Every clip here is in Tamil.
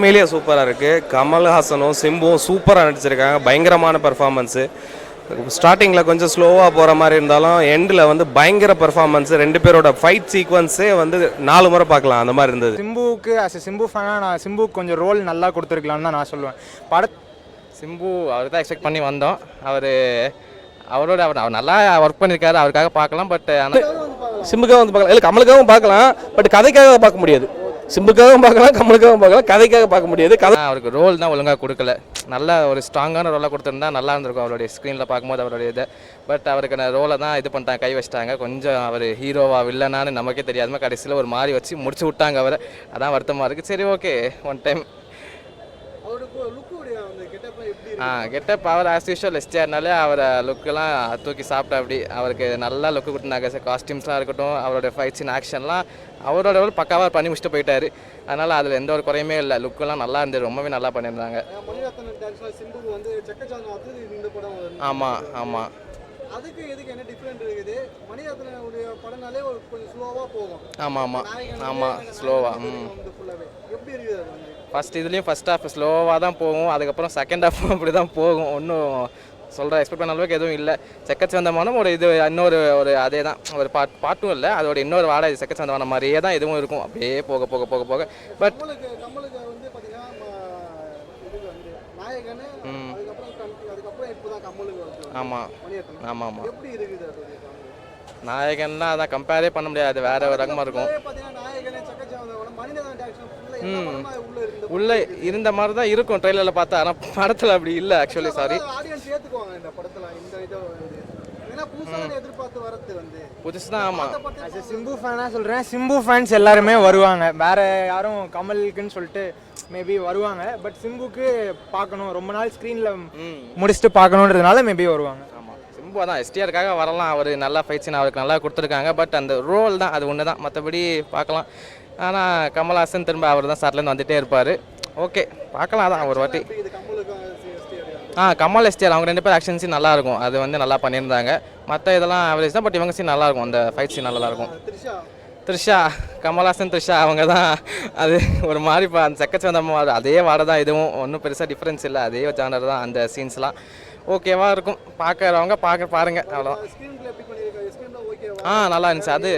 உண்மையிலேயே சூப்பராக இருக்குது. கமல்ஹாசனும் சிம்புவும் சூப்பராக நடிச்சிருக்காங்க. பயங்கரமான பெர்ஃபார்மன்ஸு. ஸ்டார்டிங்கில் கொஞ்சம் ஸ்லோவாக போகிற மாதிரி இருந்தாலும் எண்டில் வந்து பயங்கர பெர்ஃபார்மன்ஸு. 2 பேரோட ஃபைட் சீக்வன்ஸே வந்து 4 முறை பார்க்கலாம் அந்த மாதிரி இருந்தது. சிம்புவுக்கு சிம்பு ஃபேனாக நான் சிம்புக்கு கொஞ்சம் ரோல் நல்லா கொடுத்துருக்கலான்னு தான் நான் சொல்லுவேன். சிம்பு அவர் தான் எக்ஸ்பெக்ட் பண்ணி வந்தோம். அவர் நல்லா ஒர்க் பண்ணியிருக்காரு, அவருக்காக பார்க்கலாம். பட் ஆனால் சிம்புக்காக வந்து பார்க்கலாம், இல்லை கமலுக்காகவும் பார்க்கலாம். பட் கதைக்காக பார்க்க முடியாது. சிம்புக்காகவும் பார்க்கலாம், கமலுக்காகவும் பார்க்கலாம், கதைக்காக பார்க்க முடியாது. அவருக்கு ரோல் தான் ஒழுங்காக கொடுக்கல. நல்ல ஒரு ஸ்ட்ராங்கான ரோலாக கொடுத்துருந்தா நல்லா இருந்திருக்கும் அவருடைய ஸ்க்ரீனில் பார்க்கும்போது அவருடைய இதை. பட் அவருக்கான ரோலை தான் இது பண்ணிட்டாங்க, கை வச்சிட்டாங்க. கொஞ்சம் அவர் ஹீரோவா வில்லனான்னு நமக்கே தெரியாதுமா கடைசியில் ஒரு மாதிரி வச்சு முடிச்சு விட்டாங்க அவரை. அதான் வருத்தமாக இருக்குது. சரி, ஓகே, ஒன் டைம். கெட்டப் அவர் ஆஸ் யூஷுவல் எஸ்டிஆர்னாலே அவரை லுக்கெல்லாம் தூக்கி சாப்பிட்டா அப்படி அவருக்கு நல்லா லுக்கு கொடுத்துருந்தாங்க. காஸ்டியூம்ஸ்லாம் இருக்கட்டும், அவரோட ஃபைட் சீன் ஆக்ஷன்லாம் அவரோட பக்காவாக பண்ணி முடிச்சுட்டு போயிட்டாரு. அதனால் அதில் எந்த ஒரு குறையுமே இல்லை. லுக்கெல்லாம் நல்லா இருந்தது, ரொம்பவே நல்லா பண்ணியிருந்தாங்க. ஆமாம் ஆமாம். அதுக்கு எதுக்கு என்ன டிஃபரெண்ட் இருக்குது? மணிரத்னனுடைய படம்னாலே கொஞ்சம் ஸ்லோவாக போகும். ஆமாம் ஆமாம் ஆமாம், ஸ்லோவாக. எப்படி இருக்குது? இதுலேயும் ஃபஸ்ட் ஹாஃப் ஸ்லோவாக தான் போகும், அதுக்கப்புறம் செகண்ட் ஹாஃப் அப்படி தான் போகும். ஒன்றும் எக்ஸ்பெக்ட் பண்ண அளவுக்கு எதுவும் இல்லை. செக்கச்சந்தமானம் ஒரு இன்னொரு அதே தான், ஒரு பாட்டும் இல்லை, அதோட இன்னொரு வாடகை செக்கச்சந்தமான மாதிரியே தான் இதுவும் இருக்கும். அப்படியே போக போக போக போக. பட் கமலுக்கு வந்து பார்த்தீங்கன்னா நாயகன், அதுக்கப்புறம் இப்போ தான் கமலுக்கு வருது. ஆமாம் ஆமாம் ஆமாம். எப்படி இருக்குது நாயகன்னா அதான் கம்பேரே பண்ண முடியாது, வேற ஒரு ரகமாக இருக்கும். உள்ள இருந்த மாதிரி தான் இருக்கும் ட்ரெயிலரில் பார்த்தா. ஆனால் படத்தில் அப்படி இல்லை ஆக்சுவலி. சாரி, புதுசு தான். ஆமாம், சிம்பு ஃபேனாக சொல்கிறேன். சிம்பு ஃபேன்ஸ் எல்லாருமே வருவாங்க, வேற யாரும் கமலுக்குன்னு சொல்லிட்டு மேபி வருவாங்க. பட் சிம்புக்கு பார்க்கணும், ரொம்ப நாள் ஸ்க்ரீனில் முடிச்சுட்டு பார்க்கணுன்றதுனால மேபி வருவாங்க. சிம்பு தான் எஸ்டிஆருக்காக வரலாம். அவர் நல்லா ஃபைட் சீன் அவருக்கு நல்லா கொடுத்துருக்காங்க. பட் அந்த ரோல் தான், அது ஒன்று தான், மற்றபடி பார்க்கலாம். ஆனால் கமல்ஹாசன் திரும்ப அவர் தான் ஸ்டார்ட்லேருந்து வந்துகிட்டே இருப்பார். ஓகே, பார்க்கலாம். அதான் ஒரு வாட்டி. கமல் எஸ்டிஆர் அவங்க 2 பேர் ஆக்ஷன் சீன் நல்லாயிருக்கும், அது வந்து நல்லா பண்ணியிருந்தாங்க. மற்ற இதெல்லாம் ஆவரேஜ் தான், பட் இவங்க சீன் நல்லாயிருக்கும், அந்த ஃபைட் சீன் நல்லாயிருக்கும். த்ரிஷா, கமல்ஹாசன் த்ரிஷா அவங்க தான். அது ஒரு மாதிரி இப்போ அந்த செக்கச்சந்தமாக அதே வாடை தான், இதுவும் ஒன்றும் பெருசாக டிஃப்ரென்ஸ் இல்லை, அதே ஜானர் தான். அந்த சீன்ஸ்லாம் ஓகேவாக இருக்கும், பார்க்குறவங்க பாருங்கள், அவ்வளோதான். நல்லா இருந்துச்சு அது.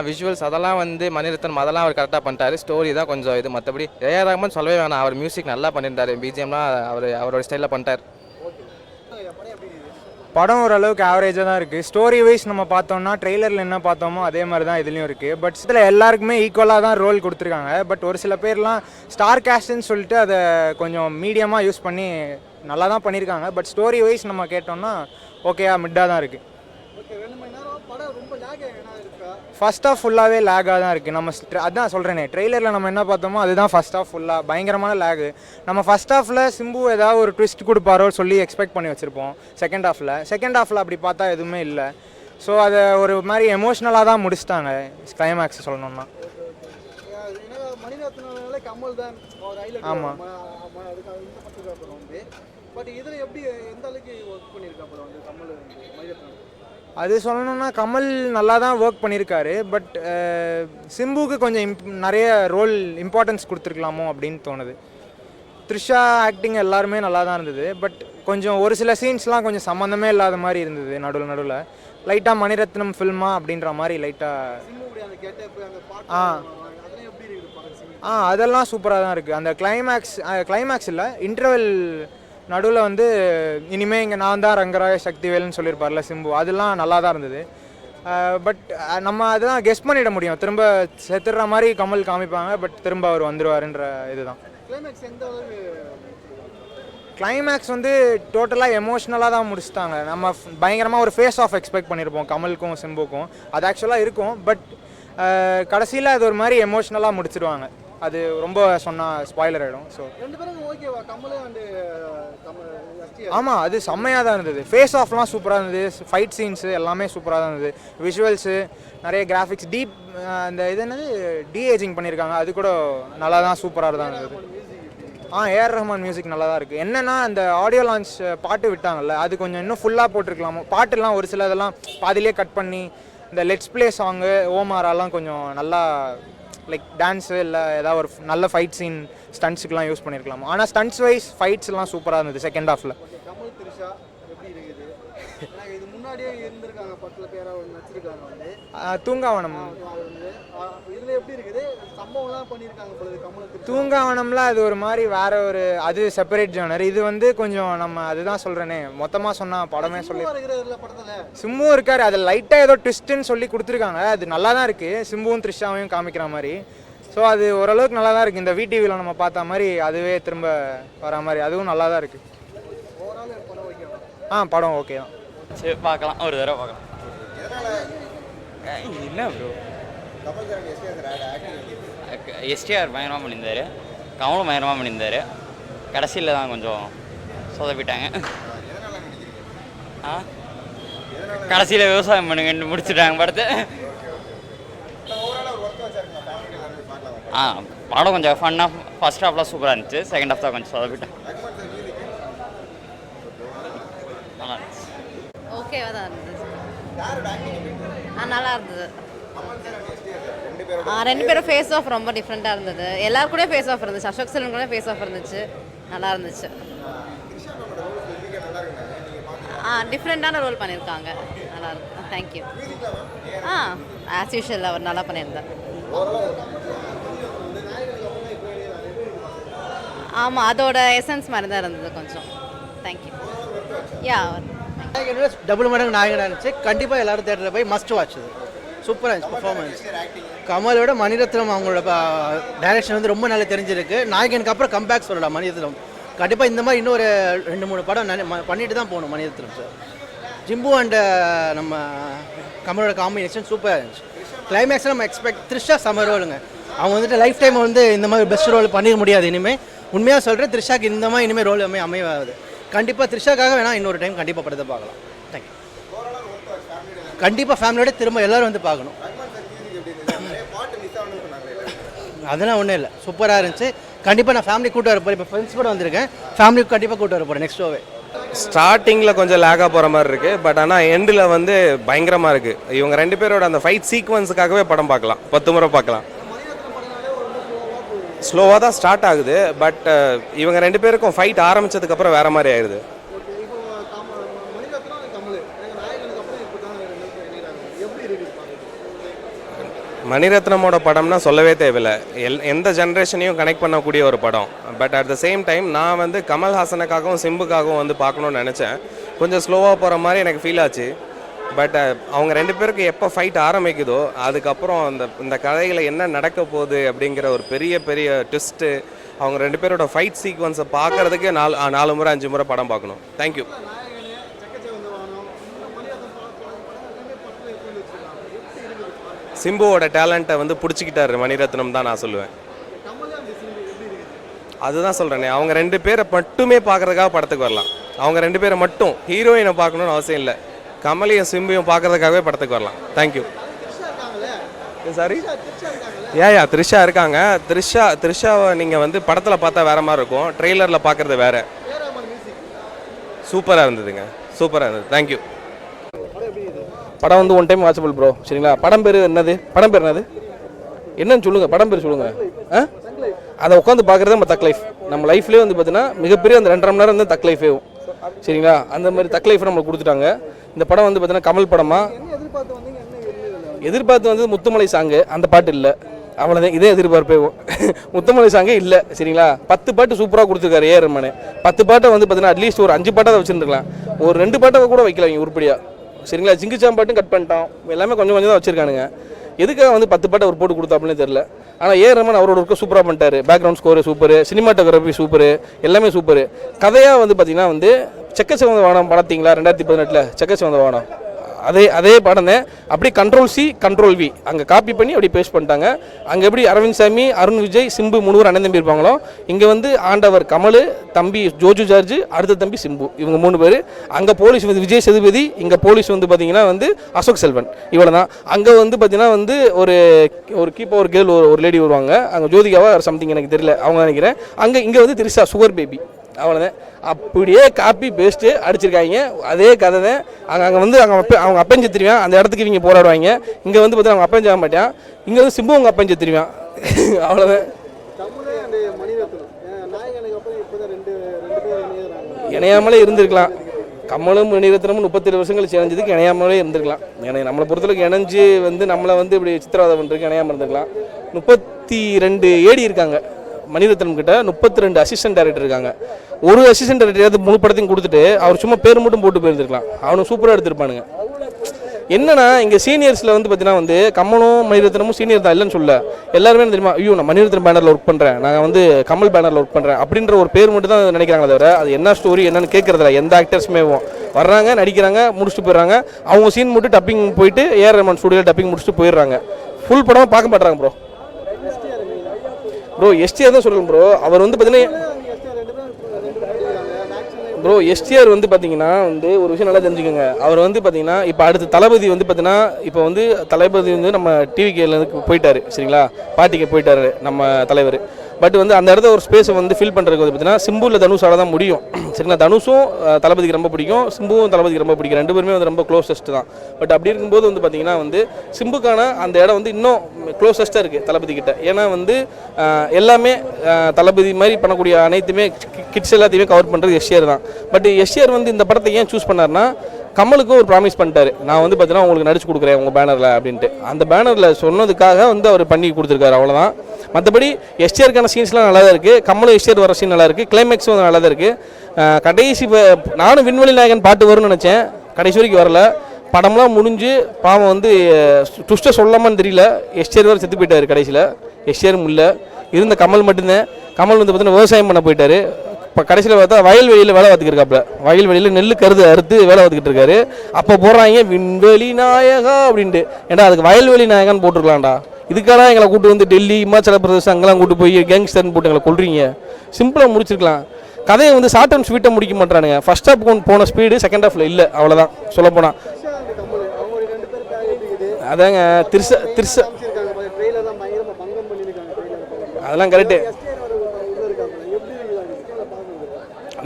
விஷுவல்ஸ் அதெல்லாம் வந்து மணிரத்னம் அதெல்லாம் அவர் கரெக்டாக பண்ணிட்டாரு. ஸ்டோரி தான் கொஞ்சம் இது, மற்றபடி ஏஆர் ரஹ்மான் சொல்லவே வேணாம். அவர் மியூசிக் நல்லா பண்ணியிருந்தாரு, பிஜிஎம்லாம் அவரோட ஸ்டைலில் பண்ணிட்டார். படம் ஓரளவுக்கு ஆவரேஜாக தான் இருக்குது. ஸ்டோரி வைஸ் நம்ம பார்த்தோம்னா ட்ரெய்லரில் என்ன பார்த்தோமோ அதே மாதிரி தான் இதுலேயும் இருக்குது. பட் இதில் எல்லாருக்குமே ஈக்குவலாக தான் ரோல் கொடுத்துருக்காங்க. பட் ஒரு சில பேர்லாம் ஸ்டார் கேஸ்ட்னு சொல்லிட்டு அதை கொஞ்சம் மீடியமாக யூஸ் பண்ணி நல்லா தான் பண்ணியிருக்காங்க. பட் ஸ்டோரி வைஸ் நம்ம கேட்டோம்னா ஓகேயா மிட்டாக தான் இருக்குது. ஃபர்ஸ்ட் ஆஃப் ஃபுல்லாகவே லேகாக தான் இருக்குது. நம்ம அதான் சொல்கிறேனே, ட்ரெய்லரில் நம்ம என்ன பார்த்தோமோ அதுதான் ஃபர்ஸ்ட் ஆஃப் ஃபுல்லாக பயங்கரமான லேகு. நம்ம ஃபர்ஸ்ட் ஹாஃபில் சிம்பு ஏதாவது ஒரு ட்விஸ்ட் கொடுப்பாரோ சொல்லி எக்ஸ்பெக்ட் பண்ணி வச்சுருப்போம். செகண்ட் ஹாஃபில் அப்படி பார்த்தா எதுவுமே இல்லை. ஸோ அதை ஒரு மாதிரி எமோஷ்னலாக தான் முடிச்சிட்டாங்க கிளைமேக்ஸ் சொல்லணும்னா. ஆமாம். அது சொல்லணும்னா கமல் நல்லா தான் ஒர்க் பண்ணியிருக்காரு. பட் சிம்புக்கு கொஞ்சம் நிறைய ரோல் இம்பார்ட்டன்ஸ் கொடுத்துருக்கலாமோ அப்படின்னு தோணுது. த்ரிஷா ஆக்டிங் எல்லாருமே நல்லா தான் இருந்தது. பட் கொஞ்சம் ஒரு சில சீன்ஸ்லாம் கொஞ்சம் சம்மந்தமே இல்லாத மாதிரி இருந்தது. நடுவில் லைட்டாக மணிரத்னம் ஃபில்மா அப்படின்ற மாதிரி லைட்டாக. அதெல்லாம் சூப்பராக தான் இருக்குது. அந்த கிளைமேக்ஸ் இல்லை, இன்டர்வெல் நடுவில் வந்து இனிமேல் இங்கே நான் தான் ரங்கராய சக்திவேல்னு சொல்லியிருப்பார்ல சிம்பு, அதெல்லாம் நல்லா தான் இருந்தது. பட் நம்ம அதெல்லாம் கெஸ் பண்ணிட முடியும், திரும்ப செத்துடுற மாதிரி கமல் காமிப்பாங்க, பட் திரும்ப அவர் வந்துடுவாருன்ற இதுதான். கிளைமேக்ஸ் வந்து டோட்டலாக எமோஷ்னலாக தான் முடிச்சிட்டாங்க. நம்ம பயங்கரமாக ஒரு ஃபேஸ் ஆஃப் எக்ஸ்பெக்ட் பண்ணியிருப்போம் கமலுக்கும் சிம்புக்கும், அது ஆக்சுவலாக இருக்கும். பட் கடைசியில் அது ஒரு மாதிரி எமோஷ்னலாக முடிச்சிடுவாங்க. அது ரொம்ப சொன்னால் ஸ்பாய்லர் ஆகிடும். ஸோ ஆமாம், அது செம்மையாக தான் இருந்தது. ஃபேஸ் ஆஃப்லாம் சூப்பராக இருந்தது, ஃபைட் சீன்ஸு எல்லாமே சூப்பராக தான் இருந்தது. விஷுவல்ஸு நிறைய கிராஃபிக்ஸ், அந்த இது என்னது டீஏஜிங் பண்ணியிருக்காங்க, அது கூட நல்லா தான் சூப்பராக தான் இருந்தது. ஏஆர் ரஹ்மான் மியூசிக் நல்லா தான் இருக்குது. என்னென்னா அந்த ஆடியோ லான்ச் பாட்டு விட்டாங்கல்ல, அது கொஞ்சம் இன்னும் ஃபுல்லாக போட்டிருக்கலாமோ. பாட்டுலாம் ஒரு சில இதெல்லாம் பாதிலே கட் பண்ணி, இந்த லெட்ஸ் பிளே சாங்கு ஓமாராலாம் கொஞ்சம் நல்லா லைக் டான்ஸு இல்லை ஏதாவது ஒரு நல்ல ஃபைட் சீன் ஸ்டண்ட்ஸுக்கெலாம் யூஸ் பண்ணியிருக்கலாம். ஆனால் ஸ்டண்ட்ஸ் வைஸ் ஃபைட்ஸ்லாம் சூப்பராக இருந்தது செகண்ட் ஹாஃபில். கமல் த்ரிஷா எப்படி இருக்குது? ஏன்னா இது முன்னாடியே இருந்திருக்காங்க, படத்தில் பேராக நடிச்சிருக்காங்க வந்து தூங்காவனம். இதில் எப்படி இருக்குது? சம்பவம்லாம் பண்ணியிருக்காங்க பொழுது கமல் த்ரிஷா. தூங்காவனம்ல அது ஒரு மாதிரி வேற ஒரு அது செப்பரேட் ஜானர். இது வந்து கொஞ்சம் நம்ம அதுதான் சொல்கிறேனே, மொத்தமாக சொன்னால் படமே சொல்லி படத்தில் சிம்புவும் இருக்காரு. அது லைட்டாக ஏதோ ட்விஸ்ட்டுன்னு சொல்லி கொடுத்துருக்காங்க. அது நல்லா தான் இருக்குது, சிம்புவும் த்ரிஷாவையும் காமிக்கிற மாதிரி. ஸோ அது ஓரளவுக்கு நல்லா தான் இருக்குது. இந்த VTVயில் நம்ம பார்த்த மாதிரி அதுவே திரும்ப வர மாதிரி அதுவும் நல்லா தான் இருக்குது. படம் ஓகே தான். சரி பார்க்கலாம், ஒரு தடவை பார்க்கலாம். என்ன ப்ரோ எஸ்டிஆர் பயங்கரமாக பண்ணியிருந்தார், கமலும் பயங்கரமாக பண்ணியிருந்தார். கடைசியில் தான் கொஞ்சம் சொதப்பிட்டாங்க. கடைசியில் விவசாயம் பண்ணுங்கன்னு முடிச்சுட்டாங்க படத்தை. படம் கொஞ்சம் ஃபன்னாக ஃபர்ஸ்ட் ஹாஃப்லாம் சூப்பராக இருந்துச்சு, செகண்ட் ஹாஃப் தான் கொஞ்சம் சொதப்பிட்டேன். நல்லா இருந்துச்சு, ஓகேவாக தான் இருந்தது. நல்லா இருந்தது. ரெண்டு பேரும் ஃபேஸ் ஆஃப் ரொம்ப டிஃப்ரெண்ட்டாக இருந்தது. எல்லாரும் கூட ஃபேஸ் ஆஃப் இருந்துச்சு, அசோக் செல்வன் கூட ஃபேஸ் ஆஃப் இருந்துச்சு, நல்லா இருந்துச்சு. டிஃப்ரெண்ட்டான ரோல் பண்ணியிருக்காங்க, நல்லா இருக்கு. தேங்க்யூ. ஆஸ் யூஷுவல் அவர் நல்லா பண்ணியிருந்தார். ஆமாம், அதோட எசன்ஸ் மாதிரி தான் இருந்தது கொஞ்சம். தேங்க்யூ. டபுள் மடங்கு நாயகனாக இருந்துச்சு. கண்டிப்பாக எல்லாரும் தேட்டரில் போய் மஸ்ட் வாட்ச். இது சூப்பராக இருந்துச்சு பர்ஃபார்மன்ஸ். கமலோட மணிரத்னம் அவங்களோட டைரக்ஷன் வந்து ரொம்ப நல்லா தெரிஞ்சிருக்கு. நாயகனுக்கு அப்புறம் கம்பேக் சொல்லலாம் மணிரத்னம். கண்டிப்பாக இந்த மாதிரி இன்னும் ஒரு 2-3 படம் பண்ணிட்டு தான் போகணும் மணிரத்னம் சார். ஜிம்பு அண்ட் நம்ம கமலோட காம்பினேஷன் சூப்பராக இருந்துச்சு. கிளைமேக்ஸில் நம்ம எக்ஸ்பெக்ட் த்ரிஷா சம்மர் ரோலுங்க. அவங்க வந்துட்டு லைஃப் டைம் வந்து இந்த மாதிரி பெஸ்ட் ரோல் பண்ணிட முடியாது இனிமேல். உண்மையாக சொல்கிறேன், த்ரிஷாக்கு இந்த மாதிரி இனிமேல் ரோல் அமையாது. கண்டிப்பாக த்ரிஷாக்காக வேணால் இன்னொரு டைம் கண்டிப்பாக படத்தை பார்க்கலாம். தேங்க்யூ. கண்டிப்பாக ஃபேமிலியோட திரும்ப எல்லோரும் வந்து பார்க்கணும். அதெல்லாம் ஒன்றும் இல்லை, சூப்பராக இருந்துச்சு. கண்டிப்பாக நான் ஃபேமிலி கூட்டு வர போகிறேன். இப்போ ஃப்ரெண்ட்ஸ் கூட வந்திருக்கேன், ஃபேமிலிக்கு கண்டிப்பாக கூட்டு வர போகிறேன் நெக்ஸ்ட் ஷோவே. ஸ்டார்டிங்கில் கொஞ்சம் லேக்காக போகிற மாதிரி இருக்குது, பட் ஆனால் எண்டில் வந்து பயங்கரமாக இருக்குது. இவங்க 2 பேரோட அந்த ஃபைட் சீக்வன்ஸுக்காகவே படம் பார்க்கலாம், 10 முறை பார்க்கலாம். ஸ்லோவாக தான் ஸ்டார்ட் ஆகுது, பட் இவங்க 2 பேருக்கும் ஃபைட் ஆரம்பித்ததுக்கப்புறம் வேறு மாதிரி ஆயிடுது. மணிரத்னமோட படம்னா சொல்லவே தேவையில்லை, எந்த ஜென்ரேஷனையும் கனெக்ட் பண்ணக்கூடிய ஒரு படம். But at the same time நான் வந்து கமல்ஹாசனுக்காகவும் சிம்புக்காகவும் வந்து பார்க்கணுன்னு நினச்சேன். கொஞ்சம் ஸ்லோவாக போகிற மாதிரி எனக்கு ஃபீல் ஆச்சு. பட் அவங்க 2 பேருக்கு எப்போ ஃபைட் ஆரம்பிக்குதோ அதுக்கப்புறம் இந்த கதையில் என்ன நடக்க போகுது அப்படிங்கிற ஒரு பெரிய ட்விஸ்ட்டு, அவங்க 2 பேரோட ஃபைட் சீக்வன்ஸை பார்க்குறதுக்கே 4 முறை 5 முறை படம் பார்க்கணும். தேங்க்யூ. சிம்புவோட டேலண்ட்டை வந்து பிடிச்சிக்கிட்டாரு மணிரத்னம் தான் நான் சொல்லுவேன். அதுதான் சொல்கிறேனே, அவங்க 2 பேரை மட்டுமே பார்க்குறதுக்காக படத்துக்கு வரலாம். அவங்க 2 பேரை மட்டும், ஹீரோயினை பார்க்கணுன்னு அவசியம் இல்லை. கமலையும் சிம்பையும் பார்க்குறதுக்காகவே படத்துக்கு வரலாம். தேங்க்யூ. சாரி, த்ரிஷா இருக்காங்க. த்ரிஷாவை நீங்கள் வந்து படத்தில் பார்த்தா வேறு மாதிரி இருக்கும், ட்ரெய்லரில் பார்க்குறது வேறு. சூப்பராக இருந்ததுங்க, சூப்பராக இருந்தது. தேங்க்யூ. படம் வந்து 1 டைம் வாட்சபிள் ப்ரோ. சரிங்களா? படம் பேர் என்னது? என்னன்னு சொல்லுங்கள், படம் பேர் சொல்லுங்கள். அதை உட்காந்து பார்க்குறது நம்ம தக் லைஃப். நம்ம லைஃப்லேயே வந்து பார்த்தீங்கன்னா மிகப்பெரிய அந்த 2.5 மணி நேரம் வந்து தக் லைஃபே. சரிங்களா? அந்த மாதிரி தக் லைஃப் நம்மளுக்கு கொடுத்துட்டாங்க. இந்த படம் வந்து பார்த்தீங்கன்னா கமல் படமா எதிர்பார்த்து வந்து முத்துமலை சாங்கு, அந்த பாட்டு இல்லை, அவ்வளோதான். இதே எதிர்பார்ப்பே. முத்துமலை சாங்கே இல்லை. சரிங்களா? 10 பாட்டு சூப்பராக கொடுத்துருக்காரு ஏஆர் ரஹ்மான். 10 பாட்டை வந்து பார்த்தீங்கன்னா அட்லீஸ்ட் ஒரு 5 பாட்டை வச்சுருந்துருக்கலாம், ஒரு 2 பாட்டை கூட வைக்கல உருப்படியாக. சரிங்களா? ஜிங்கிச்சாம் பாட்டும் கட் பண்ணிட்டான், எல்லாமே கொஞ்சம் கொஞ்சம் தான் வச்சுருக்கானுங்க. எதுக்காக வந்து 10 பாட்டை ஒரு போட்டு கொடுத்தாப்புன்னு தெரியல. ஆனால் ஏஆர் ரஹ்மான் அவரோட ஒர்க்கை சூப்பராக பண்ணிட்டாரு. Background score super, cinematography super, எல்லாமே சூப்பரு. கதையாக வந்து பார்த்தீங்கன்னா வந்து செக்கச்சிவந்த வானம் பார்த்தீங்களா? 2018 செக்கச்சிவந்த வானம், அதே படம் தான். அப்படி Ctrl+C Ctrl+V அங்கே காப்பி பண்ணி அப்படி பேஸ்ட் பண்ணிட்டாங்க. அங்கே எப்படி அரவிந்த் சாமி, அருண் விஜய், சிம்பு 3 பேர் அண்ணன் தம்பி இருப்பாங்களோ, இங்கே வந்து ஆண்டவர் கமல், தம்பி ஜோஜு ஜார்ஜ், அடுத்த தம்பி சிம்பு, இவங்க 3 பேர். அங்கே போலீஸ் வந்து விஜய் சேதுபதி, இங்கே போலீஸ் வந்து பார்த்தீங்கன்னா வந்து அசோக் செல்வன், இவ்வளோ தான். அங்கே வந்து பார்த்தீங்கன்னா வந்து ஒரு கீப்பர் ஒரு கேர்ள் ஒரு லேடி வருவாங்க, அங்கே ஜோதிகாவா சம்திங் எனக்கு தெரியல, அவங்க நினைக்கிறேன். இங்கே வந்து திரிஷா சுகர் பேபி, அவ்வளோதான். அப்படியே காப்பி பேஸ்ட்டு அடிச்சிருக்காங்க. அதே கதை தான். அங்கே வந்து அவங்க அப்பன் செத்துருவான், அந்த இடத்துக்கு இவங்க போராடுவாங்க. இங்கே வந்து பார்த்தா அவங்க அப்பன் செய்ய மாட்டான், இங்கே வந்து சிம்பு அவங்க அப்பன் செத்துருவான். அவ்வளோதான். கமல் அண்ட் மணிரத்னம் நாயகனுக்கு அப்புறம் இப்போ தான் ரெண்டு பேர் இணையறாங்க. இணையாமலே இருந்திருக்கலாம். கமலும் மணிரத்னமும் 37 வருஷங்கள் இணைஞ்சதுக்கு இணையாமலே இருந்திருக்கலாம். ஏன்னா நம்மளை பொறுத்தளவுக்கு இணைஞ்சு வந்து நம்மளை வந்து இப்படி சித்திரவதை பண்ணுறதுக்கு இணையாமல் இருந்திருக்கலாம். 32 ஏடி இருக்காங்க மணிரத்னம் கிட்ட, 32 அசிஸ்டன்ட் டைரக்டர் இருக்காங்க. ஒரு அசிஸ்டன்ட் டைரக்டர் முழு படத்தையும் கொடுத்துட்டு அவர் சும்மா பேர் மட்டும் போட்டு போயிருந்துருக்கலாம். அவனும் சூப்பராக எடுத்திருப்பானுங்க. என்னன்னா இங்கே சீனியர்ஸில் வந்து பார்த்தீங்கன்னா வந்து கமலும் மணிரத்னமும் சீனியர் தான் இல்லைன்னு சொல்ல, எல்லாருமே தெரியுமா ஐயோ நான் மணிரத்னம் பேனரில் ஒர்க் பண்ணுறேன், நான் வந்து கமல் பேனரில் ஒர்க் பண்ணுறேன் அப்படின்ற ஒரு பேர் மட்டும் தான் நினைக்கிறாங்களே தவிர அது என்ன ஸ்டோரி என்னன்னு கேட்கறதில்ல. எந்த ஆக்டர்ஸுமே வர்றாங்க, நடிக்கிறாங்க, முடிச்சுட்டு போயிடுறாங்க. அவங்க சீன் மட்டும் டப்பிங் போயிட்டு ஏஆர் ரஹ்மான் ஸ்டுடியோவில் டப்பிங் முடிச்சுட்டு போயிடுறாங்க. ஃபுல் படமாக பார்க்க மாட்டாங்க ப்ரோ. எஸ்டிஆர் தான் சொல்கிறேன் ப்ரோ. அவர் வந்து பார்த்தீங்கன்னா ப்ரோ எஸ்டிஆர் வந்து பார்த்தீங்கன்னா வந்து ஒரு விஷயம் நல்லா தெரிஞ்சுக்கோங்க. அவர் வந்து பார்த்தீங்கன்னா இப்போ அடுத்து தளபதி வந்து பார்த்தீங்கன்னா இப்போ வந்து தளபதி வந்து நம்ம டிவிக்கு போயிட்டாரு சரிங்களா, பாட்டிக்கு போயிட்டாரு நம்ம தலைவர். பட் வந்து அந்த இடத்த ஒரு ஸ்பேஸை வந்து ஃபில் பண்ணுறதுக்கு வந்து பார்த்தீங்கன்னா சிம்புவில் தனுஷால தான் முடியும் சரிங்களா. தனுஷும் தளபதிக்கு ரொம்ப பிடிக்கும், சிம்புவும் தளபதிக்கு ரொம்ப பிடிக்கும். ரெண்டு பேருமே வந்து ரொம்ப க்ளோசஸ்ட் தான். பட் அப்படி இருக்கும்போது வந்து பார்த்தீங்கன்னா வந்து சிம்புக்கான அந்த இடம் வந்து இன்னும் க்ளோசஸ்ட்டாக இருக்குது தளபதி கிட்ட. ஏன்னா வந்து எல்லாமே தளபதி மாதிரி பண்ணக்கூடிய அனைத்துமே கிட்ஸ் எல்லாத்தையுமே கவர் பண்ணுறது எஸ்டிஆர் தான். பட் எஸ்டிஆர் வந்து இந்த படத்தை ஏன் சூஸ் பண்ணார்னா கமலுக்கும் ஒரு ப்ராமிஸ் பண்ணிட்டாரு, நான் வந்து பார்த்தீங்கன்னா உங்களுக்கு நடிச்சு கொடுக்குறேன் உங்கள் பேனரில் அப்படின்ட்டு. அந்த பேனரில் சொன்னதுக்காக வந்து அவர் பண்ணி கொடுத்துருக்காரு, அவ்வளோதான். மற்றபடி எஸ்டிஆருக்கான சீன்ஸ்லாம் நல்லா தான் இருக்குது. கமலும் எஸ்டிஆர் வர சீன் நல்லா இருக்குது, கிளைமேக்ஸும் வந்து நல்லா தான் இருக்குது. கடைசி நானும் விண்வெளி நாயகன் பாட்டு வரும்னு நினச்சேன், கடைசி வரைக்கும் வரல. படம்லாம் முடிஞ்சு பாவம் வந்து ட்விஸ்ட்டை சொல்லாமான்னு தெரியல, எஸ்டிஆர் வர செத்து போயிட்டார் கடைசியில். எஸ்டிஆரும் இல்லை, இருந்த கமல் மட்டும்தான். கமல் வந்து பார்த்தீங்கன்னா விவசாயம் பண்ண போயிட்டார். இப்போ கடைசியில் பார்த்தா வயல்வெளியில் வேலை பார்த்துக்கிருக்காப்புல, வயல்வெளியில் நெல் கருது அறுத்து வேலை பார்த்துக்கிட்டு இருக்காரு. அப்போ போடுறாங்க விண்வெளி நாயகா அப்படின்ட்டு. ஏன்டா அதுக்கு வயல்வெளி நாயகான்னு போட்டிருக்கலாம்டா, இதுக்காக எங்களை கூட்டு வந்து டெல்லி இமாச்சல பிரதேசம் அங்கெல்லாம் கூட்டு போய் கேங்ஸ்டர்னு போட்டு எங்களை கொள்றீங்க. சிம்பிளாக முடிச்சிருக்கலாம். கதையை வந்து ஷார்ட் அண்ட் ஸ்வீட்டாக முடிக்க மாட்டானுங்க. ஃபர்ஸ்ட் ஹாஃப் போன ஸ்பீடு செகண்ட் ஹாஃபில் இல்லை, அவ்வளோதான் சொல்லப்போனால். அதாங்க திருசா அதெல்லாம் கரெக்டு.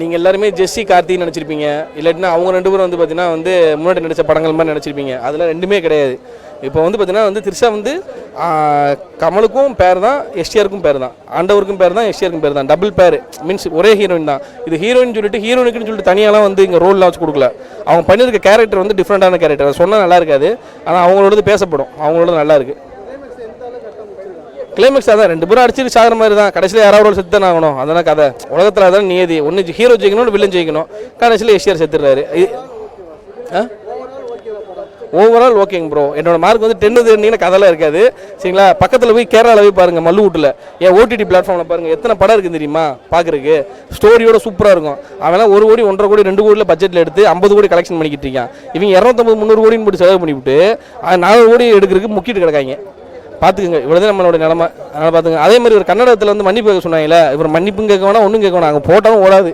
நீங்கள் எல்லாருமே ஜெஸ்ஸி கார்த்தின்னு நினச்சிருப்பீங்க, இல்லாட்டினா அவங்க ரெண்டு பேரும் வந்து பார்த்தீங்கன்னா வந்து முன்னாடி நடித்த படங்கள் மாதிரி நினச்சிருப்பீங்க. அதெல்லாம் ரெண்டுமே கிடையாது. இப்போ வந்து பார்த்தீங்கன்னா வந்து திரிஷா வந்து கமலுக்கும் பேர் தான், எஸ்டிஆருக்கும் பேர் தான், ஆண்டவருக்கும் பேர் தான், எஸ்டிஆருக்கும் பேர் தான். டபுள் பேர் மீன்ஸ் ஒரே ஹீரோயின் தான். இது ஹீரோயின் சொல்லிட்டு ஹீரோயினுக்குன்னு சொல்லிட்டு தனியாலாம் வந்து இங்கே ரோல்லாம் வச்சு கொடுக்கல. அவங்க பண்ணியிருக்க கேரக்டர் வந்து டிஃப்ரெண்ட்டான கேரக்டர். அதை சொன்னால் நல்லா இருக்காது, ஆனால் அவங்களோடது பேசப்படும், அவங்களோட நல்லா இருக்குது. கிளைமேக்ஸ் அதான், ரெண்டு பேரும் அடிச்சுட்டு சாகிற மாதிரி தான். கடைசியில் யாராவது செத்து தானே ஆகணும், அதெல்லாம் கதை. உலகத்தில் அதான் நியதி. ஒன்று ஹீரோ ஜெயிக்கணும், வில்லன் ஜெயிக்கணும். கடைசியில் எஸ்டிஆர் செத்துடுறாரு. ஓவரால் ஓகேங்க ப்ரோ. என்னோட மார்க் வந்து 10 இருந்தீங்கன்னா கதைலாம் இருக்காது சரிங்களா. பக்கத்தில் போய் கேரளாவில் போய் பாருங்கள், மல்லுவூட்டில் ஏன் ஓடிடி பிளாட்ஃபார்மில் பாருங்கள், எத்தனை படம் இருக்குது தெரியுமா பார்க்குறதுக்கு. ஸ்டோரியோட சூப்பராக இருக்கும். அவெல்லாம் 1 கோடி 1.5 கோடி 2 கோடியில் பட்ஜெட்டில் எடுத்து 50 கோடி கலெக்ஷன் பண்ணிக்கிட்டு இருக்கான். இவங்க 250-300 கோடின்னு போட்டு செலவு பண்ணிவிட்டு 400 கோடி எடுக்கிறதுக்கு முக்கிட்டு கிடக்காங்க. பார்த்துக்குங்க, இவ்வளோதான் நம்மளோட நிலமை. அதனால் பார்த்துங்க. அதே மாதிரி ஒரு கன்னடத்தில் வந்து மன்னிப்பு கேட்க சொன்னாங்களே, இவர் மன்னிப்பும் கேட்க வேணாம், ஒன்றும் கேட்க வேணாம், அங்கே போட்டாலும் ஓடாது.